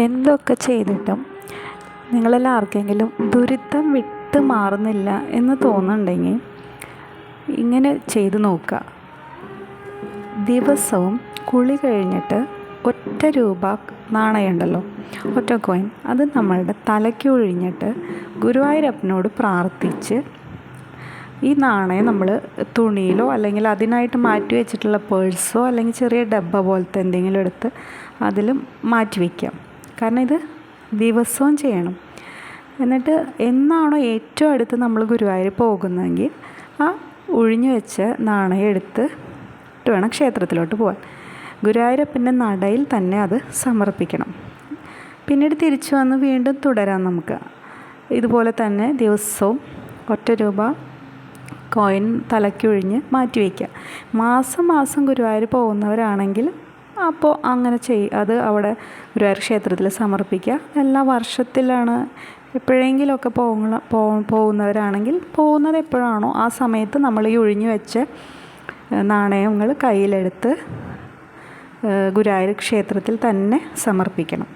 എന്തൊക്കെ ചെയ്തിട്ടും നിങ്ങളെല്ലാം ആർക്കെങ്കിലും ദുരിതം വിട്ട് മാറുന്നില്ല എന്ന് തോന്നുന്നുണ്ടെങ്കിൽ ഇങ്ങനെ ചെയ്ത് നോക്കുക. ദിവസവും കുളി കഴിഞ്ഞിട്ട് ഒറ്റ രൂപ നാണയമുണ്ടല്ലോ, ഒറ്റ കോയിൻ, അത് നമ്മളുടെ തലയ്ക്ക് ഒഴിഞ്ഞിട്ട് ഗുരുവായൂരപ്പനോട് പ്രാർത്ഥിച്ച് ഈ നാണയം നമ്മൾ തുണിയിലോ അല്ലെങ്കിൽ അതിനായിട്ട് മാറ്റി വെച്ചിട്ടുള്ള പേഴ്സോ അല്ലെങ്കിൽ ചെറിയ ഡബ്ബ പോലത്തെ എന്തെങ്കിലും എടുത്ത് അതിൽ മാറ്റി വയ്ക്കാം. കാരണം ഇത് ദിവസവും ചെയ്യണം. എന്നിട്ട് എന്നാണോ ഏറ്റവും അടുത്ത് നമ്മൾ ഗുരുവായൂർ പോകുന്നതെങ്കിൽ ആ ഒഴിഞ്ഞു വെച്ച നാണയം എടുത്തിട്ട് വേണം ക്ഷേത്രത്തിലോട്ട് പോകാൻ. ഗുരുവായൂരപ്പൻ്റെ നടയിൽ തന്നെ അത് സമർപ്പിക്കണം. പിന്നീട് തിരിച്ചു വന്ന് വീണ്ടും തുടരാം. നമുക്ക് ഇതുപോലെ തന്നെ ദിവസവും ഒറ്റ രൂപ കോയിൻ തലയ്ക്കൊഴിഞ്ഞ് മാറ്റി വയ്ക്കുക. മാസം മാസം ഗുരുവായൂർ പോകുന്നവരാണെങ്കിൽ അപ്പോൾ അങ്ങനെ അത് അവിടെ ഗുരുവായൂർ ക്ഷേത്രത്തിൽ സമർപ്പിക്കുക. എല്ലാ വർഷത്തിലാണ് എപ്പോഴെങ്കിലുമൊക്കെ പോകുന്നവരാണെങ്കിൽ പോകുന്നത് എപ്പോഴാണോ ആ സമയത്ത് നമ്മൾ ഈ ഒഴിഞ്ഞു വെച്ച നാണയങ്ങൾ കയ്യിലെടുത്ത് ഗുരുവായൂർ ക്ഷേത്രത്തിൽ തന്നെ സമർപ്പിക്കണം.